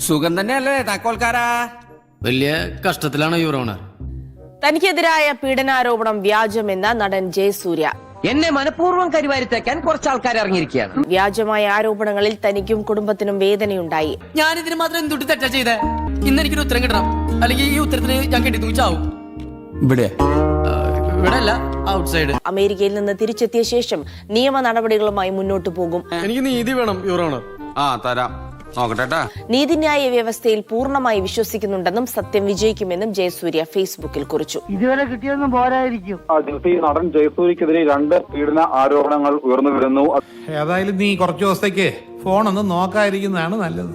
സുഖം തന്നെയല്ലേ താക്കോൽക്കാരാ? വലിയ കഷ്ടത്തിലാണ് യുവർ ഓണർ. തനിക്കെതിരായ പീഡനാരോപണം വ്യാജമെന്ന നടൻ ജയസൂര്യ. എന്നെ മനഃപൂർവ്വം കരിവാരിത്തേക്കാൻ കുറച്ച് ആൾക്കാർ ഇറങ്ങിയിരിക്കുകയാണ്. വ്യാജമായ ആരോപണങ്ങളിൽ തനിക്കും കുടുംബത്തിനും വേദനയുണ്ടായി. ഞാൻ ഇതിന് മാത്രം എന്തുട്ടി തെറ്റാ ചെയ്തേ? ഇന്ന് എനിക്കൊരു ഉത്തരം കിട്ടണം, അല്ലെങ്കിൽ ഈ ഉത്തരത്തിന് ഞാൻ കെട്ടി തൂച്ചാവും. ഇവിടെ അല്ല, ഔട്ട്സൈഡ്. അമേരിക്കയിൽ നിന്ന് തിരിച്ചെത്തിയ ശേഷം നിയമ നടപടികളുമായി മുന്നോട്ടു പോകും. എനിക്ക് നീതി വേണം യുവർ ഓണർ. തരാം, നോക്കട്ടെ. നീതിന്യായ വ്യവസ്ഥയിൽ പൂർണ്ണമായി വിശ്വസിക്കുന്നുണ്ടെന്നും സത്യം വിജയിക്കുമെന്നും ജയസൂര്യ ഫേസ്ബുക്കിൽ കുറിച്ചു. ഇതുവരെ കിട്ടിയൊന്നും പോരായിരിക്കും. നടൻ ജയസൂര്യക്കെതിരെ 2 പീഡന ആരോപണങ്ങൾ ഉയർന്നു വരുന്നു. ഏതായാലും നീ കുറച്ചു ദിവസത്തേക്ക് ഫോണൊന്നും നോക്കാതിരിക്കുന്നതാണ് നല്ലത്.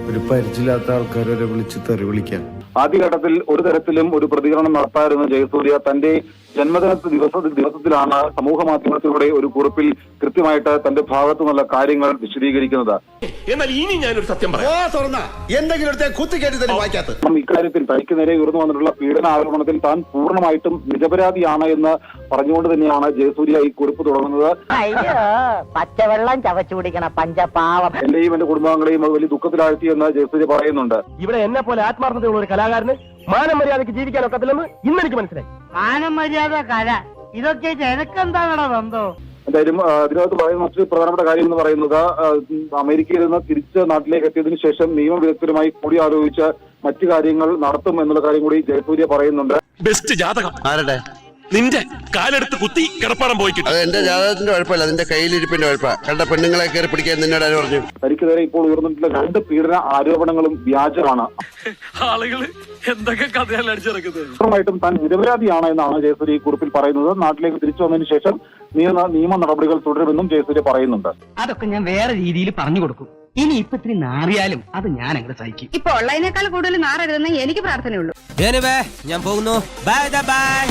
ഒരു പരിചയമില്ലാത്ത ആൾക്കാരെ വിളിച്ച് തെറി വിളിക്കാൻ ആദ്യഘട്ടത്തിൽ ഒരു തരത്തിലും ഒരു പ്രതികരണം നടത്താതിരുന്ന ജയസൂര്യ തന്റെ ജന്മദിന ദിവസത്തിലാണ് സമൂഹ മാധ്യമത്തിലൂടെ ഒരു കുറിപ്പിൽ കൃത്യമായിട്ട് തന്റെ ഭാഗത്തു നിന്നുള്ള കാര്യങ്ങൾ വിശദീകരിക്കുന്നത്. എന്നാൽ ഇനി ഞാനൊരു സത്യം ഇക്കാര്യത്തിൽ തനിക്ക് നേരെ ഉയർന്നു വന്നിട്ടുള്ള പീഡന ആരോപണത്തിൽ താൻ പൂർണ്ണമായിട്ടും നിരപരാധിയാണ് എന്ന് പറഞ്ഞുകൊണ്ട് തന്നെയാണ് ജയസൂര്യ ഈ കുറിപ്പ് തുടങ്ങുന്നത്. പച്ചവെള്ളം ചവച്ചു കുടിക്കണ പഞ്ചപാവം. എന്റെയും എന്റെ കുടുംബാംഗങ്ങളെയും അത് വലിയ ദുഃഖത്തിലാഴ്ത്തിയെന്ന് ജയസൂര്യ പറയുന്നുണ്ട്. ഇവിടെ എന്നെ പോലെ ആത്മാർത്ഥതയുള്ള ഒരു കലാകാരന് മാനം മര്യാദയ്ക്ക് ജീവിക്കാൻ ഒക്കത്തില്ലെന്ന് ഇന്ന് എനിക്ക് മനസ്സിലായി. മാനം മര്യാദ കല ഇതൊക്കെ എനക്കെന്താണോ ബന്ധോ? എന്തായാലും ഇതിനകത്ത് പറയുന്ന മറ്റൊരു പ്രധാനപ്പെട്ട കാര്യം എന്ന് പറയുന്നത് അമേരിക്കയിൽ നിന്ന് തിരിച്ച് നാട്ടിലേക്ക് എത്തിയതിനു ശേഷം നിയമവിദഗ്ധരുമായി കൂടി ആലോചിച്ച് മറ്റു കാര്യങ്ങൾ നടത്തും എന്നുള്ള കാര്യം കൂടി ജയസൂര്യ പറയുന്നുണ്ട്. ബെസ്റ്റ് ജാതകം ആരുടെ? നിന്റെ കാലെടുത്ത് കുത്തി കിടപ്പാടം പോയിട്ട്. അത് എന്റെ ജാതകത്തിന്റെ കുഴപ്പമില്ല, അതിന്റെ കയ്യിലിരിപ്പിന്റെ കുഴപ്പ. കണ്ട പെണ്ണുങ്ങളെ കയറി പിടിക്കാൻ നിന്നോട് ആര് പറഞ്ഞു? തനിക്കെതിരെ ഇപ്പോൾ ഉയർന്നിട്ടുള്ള 2 പീഡന ആരോപണങ്ങളും വ്യാജമാണ്. ആളുകൾ എന്തൊക്കെ കഥയാണ് അടിച്ചിറക്കുന്നത്. പൂർണ്ണമായിട്ടും താൻ നിരപരാധിയാണ് എന്നാണ് ജയസൂര്യ ഈ കുറിപ്പിൽ പറയുന്നത്. നാട്ടിലേക്ക് തിരിച്ചു വന്നതിന് ശേഷം നിയമ നടപടികൾ തുടരുമെന്നും ജയസൂര്യ പറയുന്നുണ്ട്. അതൊക്കെ ഞാൻ വേറെ രീതിയിൽ പറഞ്ഞു കൊടുക്കും. ഇനി ഇപ്പൊ ഇത്തിരി നാറിയാലും അത് ഞാൻ അങ്ങനെ സഹിക്കും. ഇപ്പൊ ഉള്ളതിനേക്കാൾ കൂടുതൽ നാറരുതെന്ന് എനിക്ക് പ്രാർത്ഥനയുള്ളൂ. ഞാൻ പോകുന്നു. Bye bye.